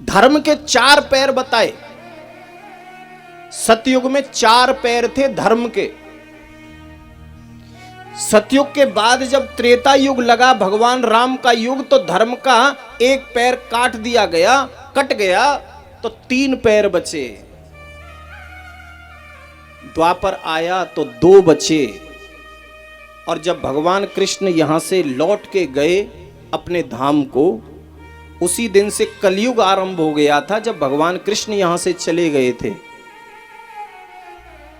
धर्म के 4 पैर बताए। सतयुग में 4 पैर थे धर्म के। सतयुग के बाद जब त्रेता युग लगा, भगवान राम का युग, तो धर्म का 1 पैर काट दिया गया, कट गया, तो 3 पैर बचे। द्वापर आया तो 2 बचे। और जब भगवान कृष्ण यहां से लौट के गए अपने धाम को, उसी दिन से कलयुग आरंभ हो गया था, जब भगवान कृष्ण यहां से चले गए थे।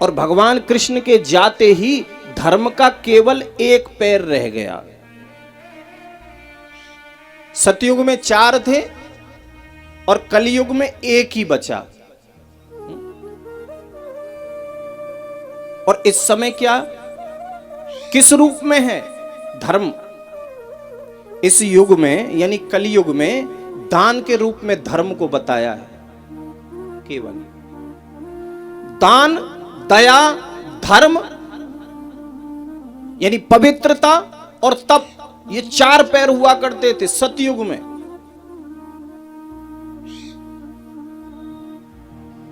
और भगवान कृष्ण के जाते ही धर्म का केवल 1 पैर रह गया। सतयुग में 4 थे और कलयुग में 1 ही बचा। और इस समय क्या, किस रूप में है धर्म? इस युग में यानी कलयुग में दान के रूप में धर्म को बताया है। केवल दान, दया, धर्म यानी पवित्रता और तप, ये 4 पैर हुआ करते थे सतयुग में।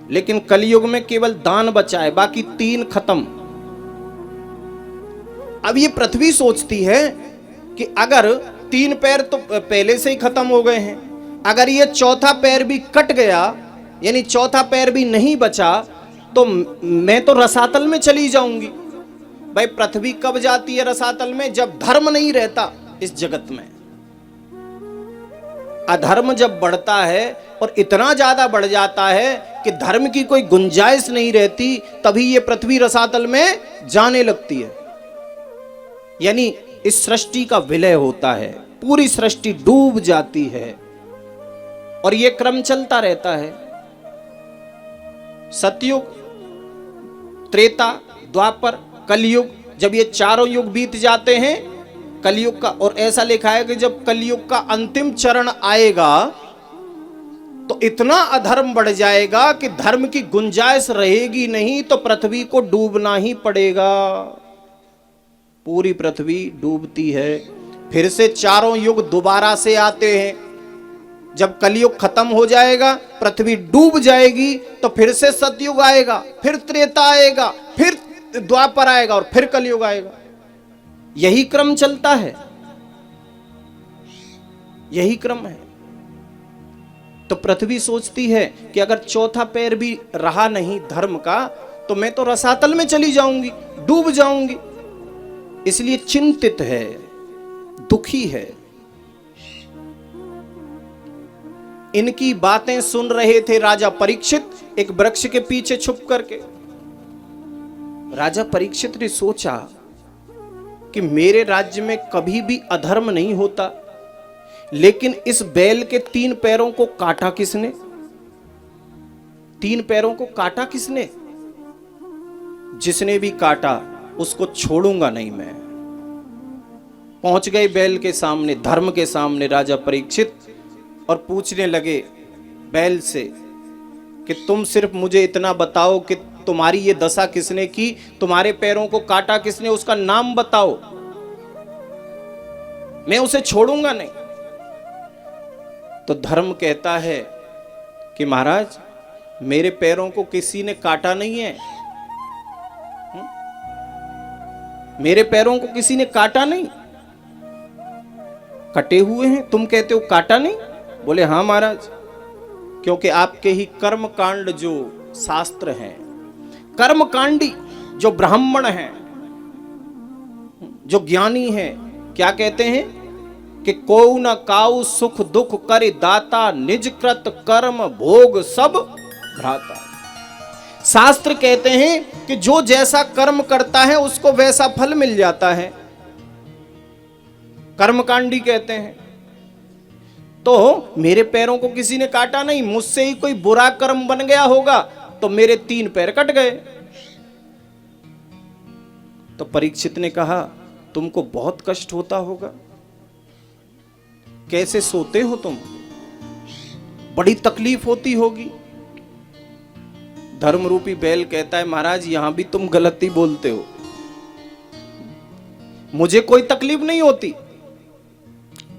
लेकिन कलयुग में केवल दान बचा है, बाकी 3 खत्म। अब ये पृथ्वी सोचती है कि अगर 3 पैर तो पहले से ही खत्म हो गए हैं, अगर ये 4था पैर भी कट गया, यानी 4था पैर भी नहीं बचा, तो मैं तो रसातल में चली जाऊंगी। भाई पृथ्वी कब जाती है रसातल में? जब धर्म नहीं रहता इस जगत में। अधर्म जब बढ़ता है और इतना ज्यादा बढ़ जाता है कि धर्म की कोई गुंजाइश नहीं रहती, तभी ये पृथ्वी रसातल में जाने लगती है। यानी इस सृष्टि का विलय होता है, पूरी सृष्टि डूब जाती है और ये क्रम चलता रहता है। सतयुग, त्रेता, द्वापर, कलयुग, जब ये चारों युग बीत जाते हैं, कलयुग का, और ऐसा लिखा है कि जब कलयुग का अंतिम चरण आएगा तो इतना अधर्म बढ़ जाएगा कि धर्म की गुंजाइश रहेगी नहीं, तो पृथ्वी को डूबना ही पड़ेगा। पूरी पृथ्वी डूबती है, फिर से चारों युग दोबारा से आते हैं। जब कलयुग खत्म हो जाएगा, पृथ्वी डूब जाएगी, तो फिर से सतयुग आएगा, फिर त्रेता आएगा, फिर द्वापर आएगा और फिर कलयुग आएगा। यही क्रम चलता है, यही क्रम है। तो पृथ्वी सोचती है कि अगर 4था पैर भी रहा नहीं धर्म का, तो मैं तो रसातल में चली जाऊंगी, डूब जाऊंगी। इसलिए चिंतित है, दुखी है। इनकी बातें सुन रहे थे राजा परीक्षित एक वृक्ष के पीछे छुप करके। राजा परीक्षित ने सोचा कि मेरे राज्य में कभी भी अधर्म नहीं होता, लेकिन इस बैल के 3 पैरों को काटा किसने? 3 पैरों को काटा किसने? जिसने भी काटा उसको छोड़ूंगा नहीं मैं। पहुंच गए बैल के सामने, धर्म के सामने राजा परीक्षित, और पूछने लगे बैल से कि तुम सिर्फ मुझे इतना बताओ कि तुम्हारी ये दशा किसने की, तुम्हारे पैरों को काटा किसने, उसका नाम बताओ, मैं उसे छोड़ूंगा नहीं। तो धर्म कहता है कि महाराज मेरे पैरों को किसी ने काटा नहीं है, मेरे पैरों को किसी ने काटा नहीं, कटे हुए हैं। तुम कहते हो काटा नहीं? बोले हाँ महाराज, क्योंकि आपके ही कर्म कांड जो शास्त्र हैं, कर्म कांडी जो ब्राह्मण हैं, जो ज्ञानी हैं, क्या कहते हैं कि को न काऊ सुख दुख करे दाता, निज कृत कर्म भोग सब भ्राता। शास्त्र कहते हैं कि जो जैसा कर्म करता है उसको वैसा फल मिल जाता है, कर्मकांडी कहते हैं। तो मेरे पैरों को किसी ने काटा नहीं, मुझसे ही कोई बुरा कर्म बन गया होगा तो मेरे 3 पैर कट गए। तो परीक्षित ने कहा तुमको बहुत कष्ट होता होगा, कैसे सोते हो तुम, बड़ी तकलीफ होती होगी। धर्म रूपी बैल कहता है महाराज यहां भी तुम गलती बोलते हो, मुझे कोई तकलीफ नहीं होती।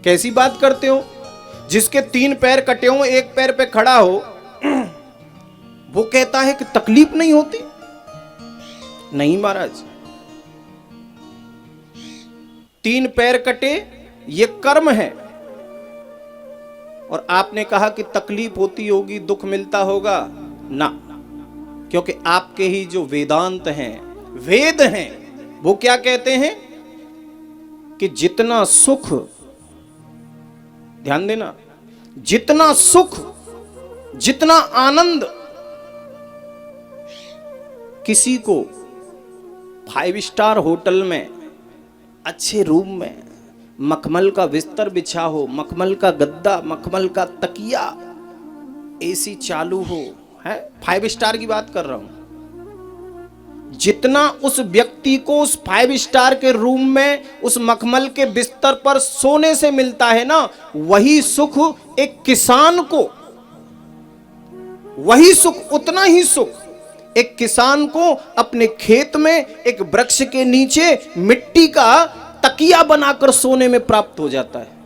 कैसी बात करते हो? जिसके 3 पैर कटे हो, एक पैर पे खड़ा हो, वो कहता है कि तकलीफ नहीं होती? नहीं महाराज, 3 पैर कटे ये कर्म है। और आपने कहा कि तकलीफ होती होगी, दुख मिलता होगा ना, क्योंकि आपके ही जो वेदांत हैं, वेद हैं, वो क्या कहते हैं कि जितना सुख, ध्यान देना, जितना सुख, जितना आनंद किसी को 5 स्टार होटल में अच्छे रूम में मखमल का बिस्तर बिछा हो, मखमल का गद्दा, मखमल का तकिया, एसी चालू हो, है 5 स्टार की बात कर रहा हूं, जितना उस व्यक्ति को उस 5 स्टार के रूम में उस मखमल के बिस्तर पर सोने से मिलता है ना, वही सुख एक किसान को, वही सुख, उतना ही सुख एक किसान को अपने खेत में एक वृक्ष के नीचे मिट्टी का तकिया बनाकर सोने में प्राप्त हो जाता है।